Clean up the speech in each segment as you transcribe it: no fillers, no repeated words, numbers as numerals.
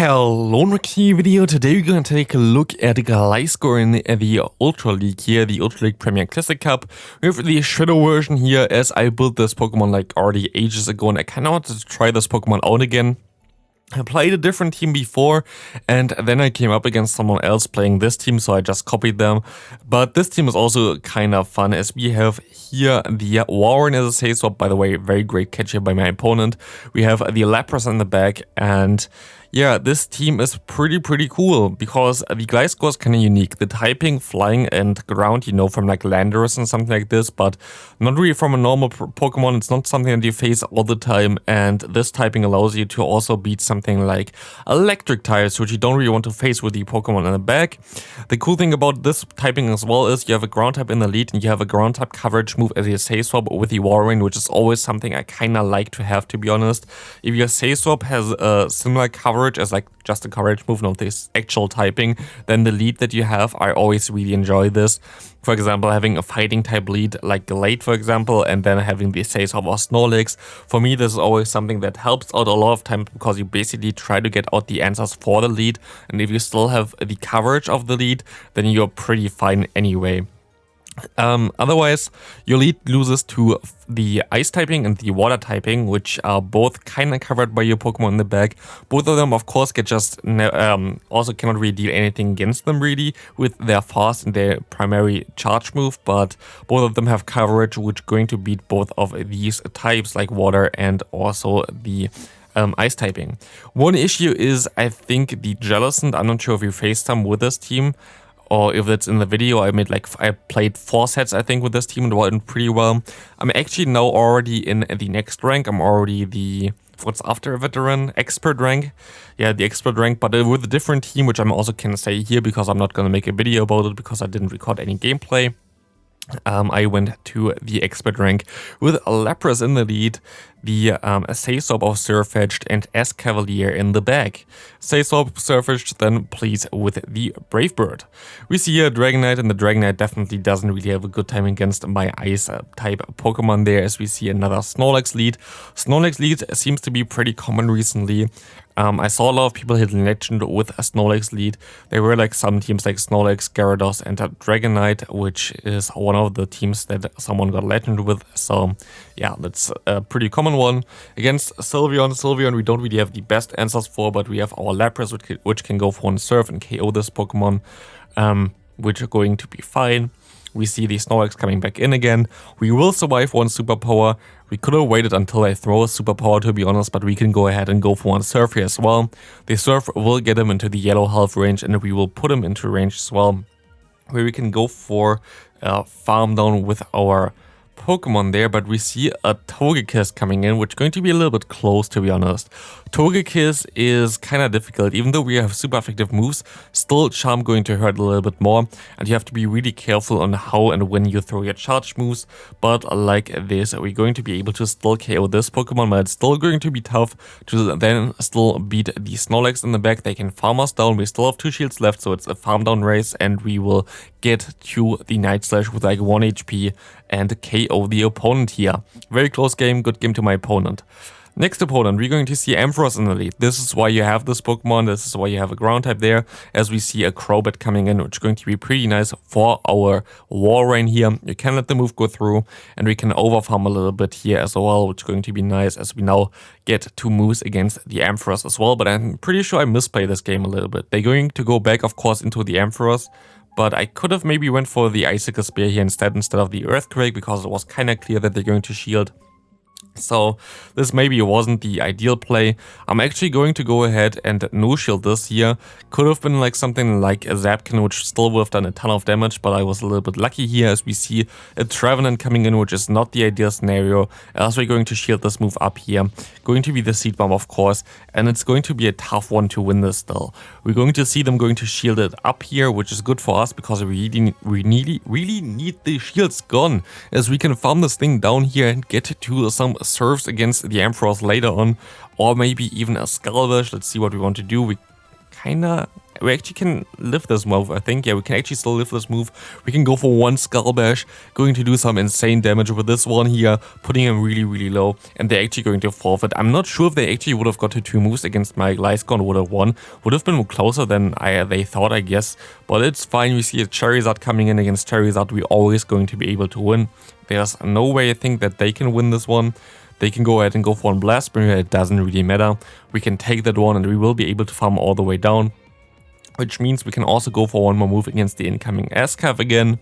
Hello, in the video. Today we're going to take a look at Gliscor in the Ultra League here, the Ultra League Premier Classic Cup. We have the Shadow version here, as I built this Pokemon like already ages ago, and I kind of wanted to try this Pokemon out again. I played a different team before, and then I came up against someone else playing this team, so I just copied them. But this team is also kind of fun, as we have here the weare as a save swap. By the way, very great catch here by my opponent. We have the Lapras in the back, and yeah, this team is pretty cool, because the Gliscor is kind of unique. The typing, flying and ground, you know, from like Landorus and something like this, but not really from a normal Pokemon. It's not something that you face all the time, and this typing allows you to also beat something like electric types, which you don't really want to face with the Pokemon in the back. The cool thing about this typing as well is you have a ground type in the lead, and you have a ground type coverage move as your save swap with the weare, which is always something I kind of like to have, to be honest. If your save swap has a similar coverage as like just a coverage move, not this actual typing, then the lead that you have, I always really enjoy this. For example, having a fighting type lead like Glade, for example, and then having the save swap of Snorlax. For me, this is always something that helps out a lot of times, because you basically try to get out the answers for the lead, and if you still have the coverage of the lead, then you're pretty fine anyway. Otherwise, your lead loses to the ice typing and the water typing, which are both kind of covered by your Pokemon in the back. Both of them, of course, get just also cannot really deal anything against them really with their fast and their primary charge move, but both of them have coverage which is going to beat both of these types like water and also the ice typing. One issue is, I think, the Jellicent. I'm not sure if you faced them with this team, or if that's in the video. I played 4 sets, I think, with this team and went pretty well. I'm actually now already in the next rank. I'm already the, what's after a veteran? Expert rank. Yeah, the expert rank, but with a different team, which I'm also can say here because I'm not going to make a video about it because I didn't record any gameplay. I went to the expert rank with Lapras in the lead, the save swap of Surfetched and Escavalier in the back. Save swap Surfetched, then please with the Brave Bird. We see here Dragonite, and the Dragonite definitely doesn't really have a good time against my ice type Pokemon there, as we see another Snorlax lead. Snorlax lead seems to be pretty common recently. I saw a lot of people hitting Legend with a Snorlax lead. There were like some teams like Snorlax, Gyarados and Dragonite, which is one of the teams that someone got Legend with. So yeah, that's a pretty common one. Against Sylveon we don't really have the best answers for, but we have our Lapras which can go for one Surf and KO this Pokemon, which are going to be fine. We see the Snorlax coming back in again. We will survive one superpower. We could have waited until I throw a superpower, to be honest, but we can go ahead and go for one Surf here as well. The Surf will get him into the yellow health range, and we will put him into range as well, where we can go for farm down with our Pokemon there. But we see a Togekiss coming in, which is going to be a little bit close, to be honest. Togekiss is kind of difficult. Even though we have super effective moves, still Charm going to hurt a little bit more, and you have to be really careful on how and when you throw your charge moves. But like this, we're going to be able to still KO this Pokemon, but it's still going to be tough to then still beat the Snorlax in the back. They can farm us down. We still have 2 shields left, so it's a farm down race, and we will get to the Night Slash with like 1 HP and KO the opponent here. Very close game, good game to my opponent. Next opponent, we're going to see Ampharos in the lead. This is why you have this Pokemon, this is why you have a ground type there, as we see a Crobat coming in, which is going to be pretty nice for our weare here. You can let the move go through, and we can overfarm a little bit here as well, which is going to be nice, as we now get 2 moves against the Ampharos as well. But I'm pretty sure I misplayed this game a little bit. They're going to go back, of course, into the Ampharos, but I could have maybe went for the Icicle Spear here instead of the Earthquake, because it was kind of clear that they're going to shield. So this maybe wasn't the ideal play. I'm actually going to go ahead and no-shield this here. Could have been like something like a Zapkin, which still would have done a ton of damage, but I was a little bit lucky here, as we see a Trevenant coming in, which is not the ideal scenario, as we're going to shield this move up here. Going to be the Seed Bomb, of course, and it's going to be a tough one to win this still. We're going to see them going to shield it up here, which is good for us, because we really need the shields gone, as we can farm this thing down here and get to some serves against the Ampharos later on, or maybe even a Skullbash. Let's see what we want to do. We we actually can live this move, I think. Yeah, we can actually still live this move. We can go for one Skull Bash, going to do some insane damage with this one here, putting him really, really low, and they're actually going to forfeit. I'm not sure if they actually would have got to 2 moves against my Gliscor and would have won. Would have been closer than they thought, I guess. But it's fine. We see a Charizard coming in against Charizard. We're always going to be able to win. There's no way I think that they can win this one. They can go ahead and go for one Blast Barrier. It doesn't really matter. We can take that one and we will be able to farm all the way down. Which means we can also go for one more move against the incoming Ascav again.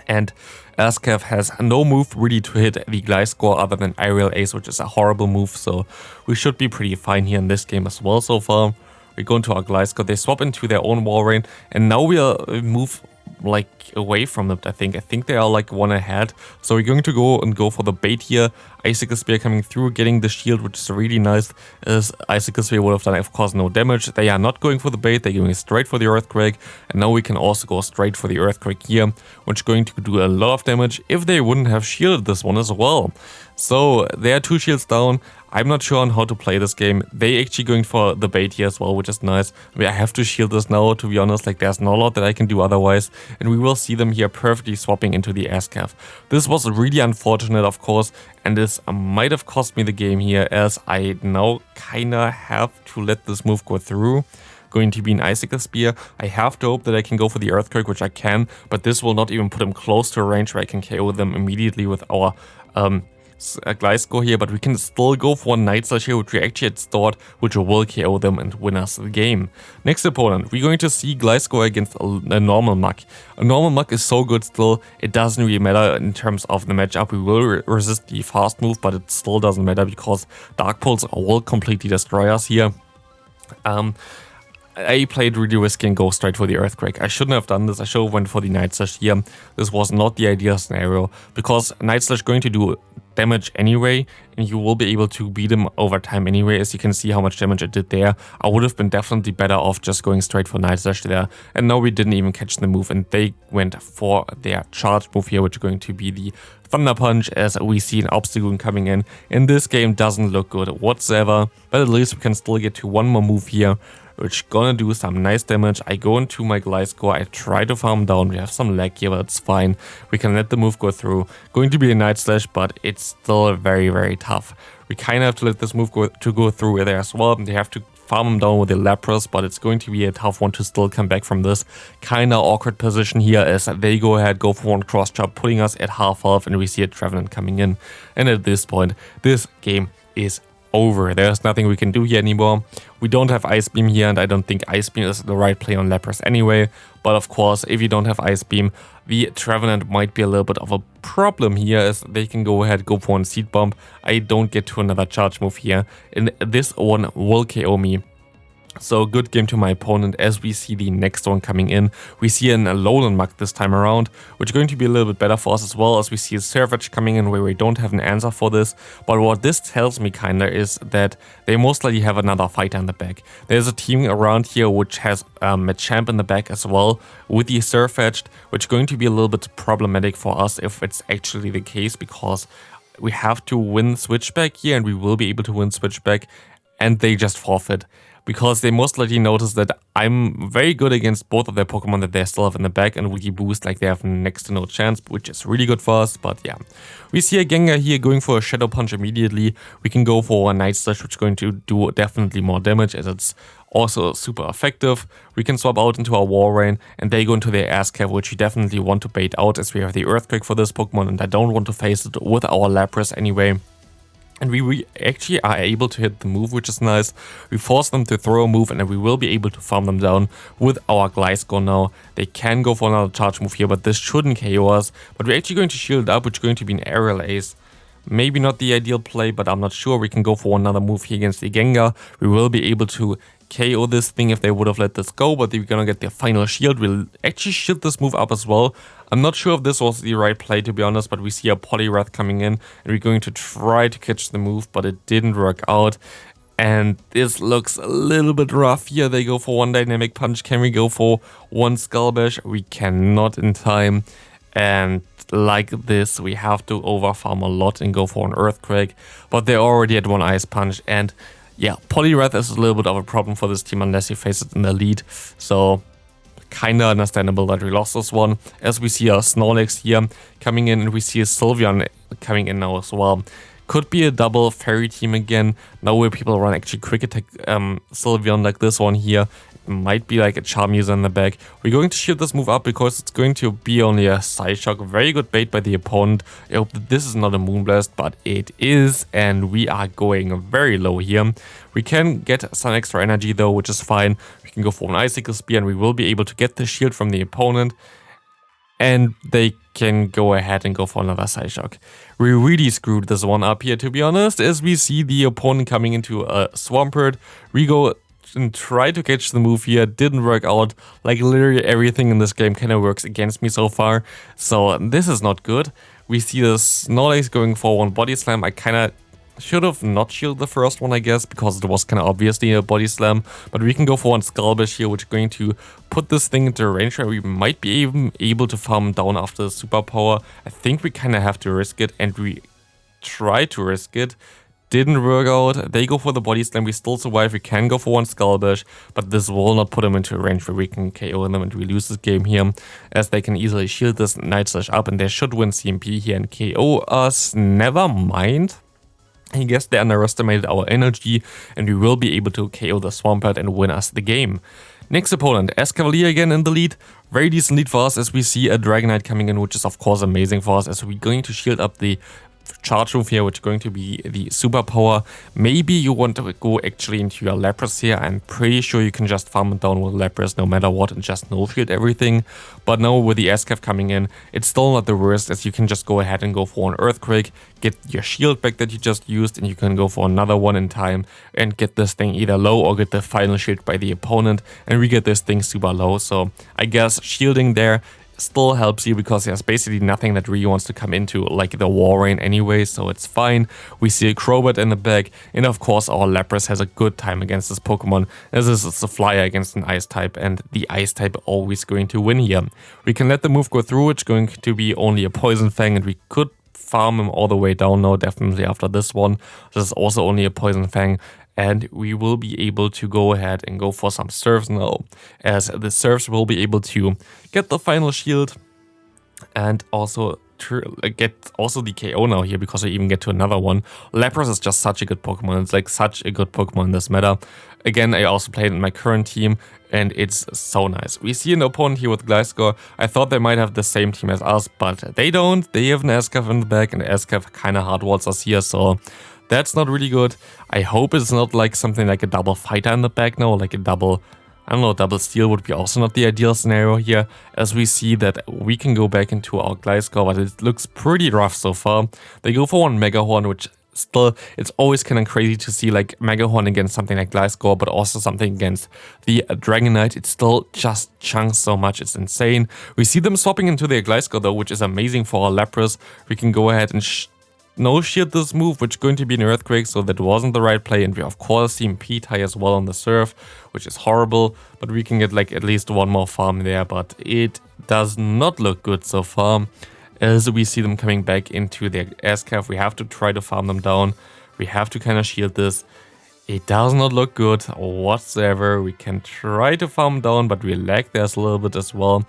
And Ascav has no move really to hit the Gliscor other than Aerial Ace, which is a horrible move. So we should be pretty fine here in this game as well so far. We go into our Gliscor, they swap into their own weare, and now we are move like away from it. I think they are like one ahead, so we're going to go for the bait here. Icicle Spear coming through, getting the shield, which is really nice, as Icicle Spear would have done of course no damage. They are not going for the bait, they're going straight for the Earthquake, and now we can also go straight for the Earthquake here, which is going to do a lot of damage if they wouldn't have shielded this one as well. So there are 2 shields down. I'm not sure on how to play this game. They actually going for the bait here as well, which is nice. I mean, I have to shield this now, to be honest. Like, there's not a lot that I can do otherwise. And we will see them here perfectly swapping into the Ascav. This was really unfortunate, of course. And this might have cost me the game here, as I now kinda have to let this move go through. Going to be an Icicle Spear. I have to hope that I can go for the Earthquake, which I can. But this will not even put him close to a range where I can KO them immediately with our Gliscor here, but we can still go for one Night Slash here, which we actually had stored, which will KO them and win us the game. Next opponent, we're going to see Gliscor against a normal Muk. A normal Muk is so good still, it doesn't really matter in terms of the matchup. We will resist the fast move, but it still doesn't matter because Dark Pulse will completely destroy us here. I played really risky and go straight for the Earthquake. I shouldn't have done this. I should have went for the Night Slash here. This was not the ideal scenario, because Night Slash going to do damage anyway, and you will be able to beat him over time anyway. As you can see how much damage it did there. I would have been definitely better off just going straight for Night Slash there. And now we didn't even catch the move, and they went for their charge move here, which is going to be the Thunder Punch, as we see an Obstagoon coming in. And this game doesn't look good whatsoever, but at least we can still get to one more move here, which gonna do some nice damage. I go into my Gliscor, I try to farm down, we have some lag here, but it's fine. We can let the move go through. Going to be a Night Slash, but it's still very, very tough. We kind of have to let this move go through there as well. They have to farm him down with the Lapras, but it's going to be a tough one to still come back from this kind of awkward position here, as they go ahead, go for one cross chop, putting us at half health, and we see a Trevenant coming in. And at this point, this game is over. There's nothing we can do here anymore. We don't have Ice Beam here, and I don't think Ice Beam is the right play on Lapras anyway. But of course, if you don't have Ice Beam, the Trevenant might be a little bit of a problem here, as they can go ahead, go for one Seed Bomb. I don't get to another charge move here, and this one will KO me. So good game to my opponent, as we see the next one coming in. We see an Alolan Muk this time around, which is going to be a little bit better for us, as well as we see a Savage coming in where we don't have an answer for this. But what this tells me kinda is that they most likely have another fighter in the back. There's a team around here which has a champ in the back as well, with the Surfetched, which is going to be a little bit problematic for us if it's actually the case, because we have to win Switchback here, and we will be able to win Switchback, and they just forfeit. Because they most likely notice that I'm very good against both of their Pokemon that they still have in the back, and Wiki Boost, like, they have next to no chance, which is really good for us. But yeah, we see a Gengar here going for a Shadow Punch immediately. We can go for a Night Slash, which is going to do definitely more damage, as it's also super effective. We can swap out into our Walrein, and they go into their Ascav, which we definitely want to bait out, as we have the Earthquake for this Pokemon, and I don't want to face it with our Lapras anyway. And we actually are able to hit the move, which is nice. We force them to throw a move, and then we will be able to farm them down with our Gliscor now. They can go for another charge move here, but this shouldn't KO us. But we're actually going to shield up, which is going to be an Aerial Ace. Maybe not the ideal play, but I'm not sure. We can go for another move here against the Gengar. We will be able to KO this thing if they would have let this go, but they're gonna get their final shield. We'll actually shield this move up as well. I'm not sure if this was the right play, to be honest, but we see a Poliwrath coming in, and we're going to try to catch the move, but it didn't work out. And this looks a little bit rough here. They go for one Dynamic Punch. Can we go for one Skull Bash? We cannot in time. And like this, we have to overfarm a lot and go for an Earthquake. But they're already at one Ice Punch, and yeah, Poliwrath is a little bit of a problem for this team unless you face it in the lead. So kinda understandable that we lost this one. As we see a Snorlax here coming in, and we see a Sylveon coming in now as well. Could be a double fairy team again. Now where people run actually quick attack Sylveon like this one here. It might be like a Charmander in the back. We're going to shield this move up because it's going to be only a Side Shock. Very good bait by the opponent. I hope that this is not a Moonblast, but it is. And we are going very low here. We can get some extra energy though, which is fine. We can go for an Icicle Spear and we will be able to get the shield from the opponent. And they can go ahead and go for another Side Shock. We really screwed this one up here, to be honest, as we see the opponent coming into a Swampert. We go and try to catch the move here, didn't work out. Like literally everything in this game kind of works against me so far. So this is not good. We see the Snorlax going for one Body Slam. I kind of should have not shielded the first one, I guess, because it was kind of obviously a Body Slam. But we can go for one Skull Bash here, which is going to put this thing into a range where we might be even able to farm down after the Superpower. I think we kind of have to risk it, and we try to risk it. Didn't work out. They go for the Body Slam. We still survive. We can go for one Skull Bash, but this will not put them into a range where we can KO them and we lose this game here, as they can easily shield this Night Slash up and they should win CMP here and KO us. Never mind. I guess they underestimated our energy and we will be able to KO the Swampert and win us the game. Next opponent, Escavalier again in the lead. Very decent lead for us as we see a Dragonite coming in, which is of course amazing for us as we're going to shield up the charge move here, which is going to be the Superpower. Maybe you want to go actually into your Lapras here. I'm pretty sure you can just farm it down with Lapras no matter what and just no shield everything. But now with the Escav coming in, it's still not the worst, as you can just go ahead and go for an Earthquake, get your shield back that you just used, and you can go for another one in time and get this thing either low or get the final shield by the opponent, and we get this thing super low. So I guess shielding there still helps you because there's basically nothing that really wants to come into like the weare anyway, so it's fine. We see a Crobat in the back, and of course our Lapras has a good time against this Pokemon, as this is a flyer against an Ice type, and the Ice type always going to win here. We can let the move go through, it's going to be only a Poison Fang, and we could farm him all the way down now, definitely after this one. This is also only a Poison Fang. And we will be able to go ahead and go for some Surfs now, as the Surfs will be able to get the final shield and also get also the KO now here, because I even get to another one. Lapras is just such a good Pokemon. It's like such a good Pokemon in this meta. Again, I also played in my current team and it's so nice. We see an opponent here with Gliscor. I thought they might have the same team as us, but they don't. They have an Escav in the back, and Escav kind of hardwalls us here, so that's not really good. I hope it's not like something like a double fighter in the back now, like a double, I don't know, double steal would be also not the ideal scenario here, as we see that we can go back into our Gliscor, but it looks pretty rough so far. They go for one Mega Horn, which still, it's always kind of crazy to see like Mega Horn against something like Gliscor, but also something against the Dragonite. It still just chunks so much, it's insane. We see them swapping into their Gliscor though, which is amazing for our Lapras. We can go ahead and no shield this move, which is going to be an Earthquake, so that wasn't the right play. And we of course see P-tie as well on the Surf, which is horrible, but we can get like at least one more farm there, but it does not look good so far. As we see them coming back into their Escav, we have to try to farm them down. We have to kind of shield this. It does not look good whatsoever. We can try to farm down, but we lag there a little bit as well.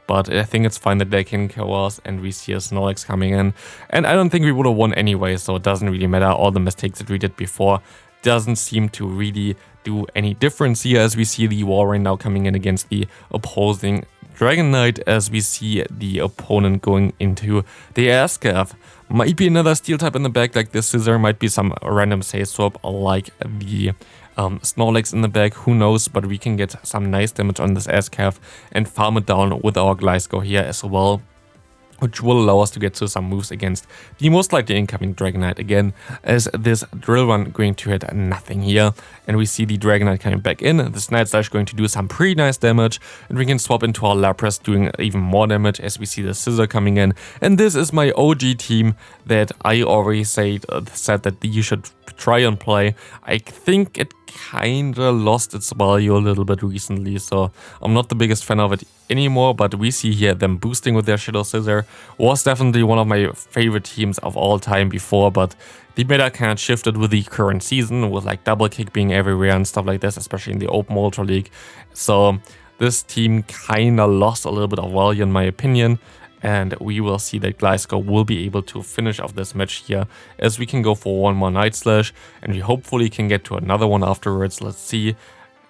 But I think it's fine that they can KO us, and we see a Snorlax coming in. And I don't think we would have won anyway, so it doesn't really matter. All the mistakes that we did before doesn't seem to really do any difference here, as we see the weare now coming in against the opposing Dragonite, as we see the opponent going into the Escav. Might be another Steel type in the back like the Scizor, might be some random save swap like the Snorlax in the back, who knows, but we can get some nice damage on this Escav and farm it down with our Gliscor here as well, which will allow us to get to some moves against the most likely incoming Dragonite again, as this Drill Run going to hit nothing here. And we see the Dragonite coming back in, this Night Slash going to do some pretty nice damage, and we can swap into our Lapras doing even more damage as we see the Scizor coming in. And this is my OG team that I already said that you should try and play. I think it kinda lost its value a little bit recently, so I'm not the biggest fan of it anymore, but we see here them boosting with their Shadow Scissor. Was definitely one of my favorite teams of all time before, but the meta kind of shifted with the current season, with like double kick being everywhere and stuff like this, especially in the Open Ultra League. So this team kinda lost a little bit of value in my opinion. And we will see that Gliscor will be able to finish off this match here, as we can go for one more Night Slash, and we hopefully can get to another one afterwards. Let's see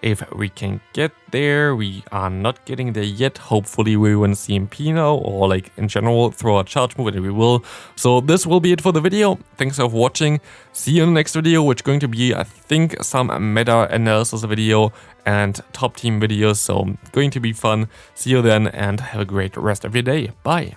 if we can get there. We are not getting there yet. Hopefully we win CMP now, or like in general throw a charge move, and we will. So this will be it for the video. Thanks for watching. See you in the next video, which is going to be, I think, some meta analysis video and top team videos. So going to be fun. See you then, and have a great rest of your day. Bye.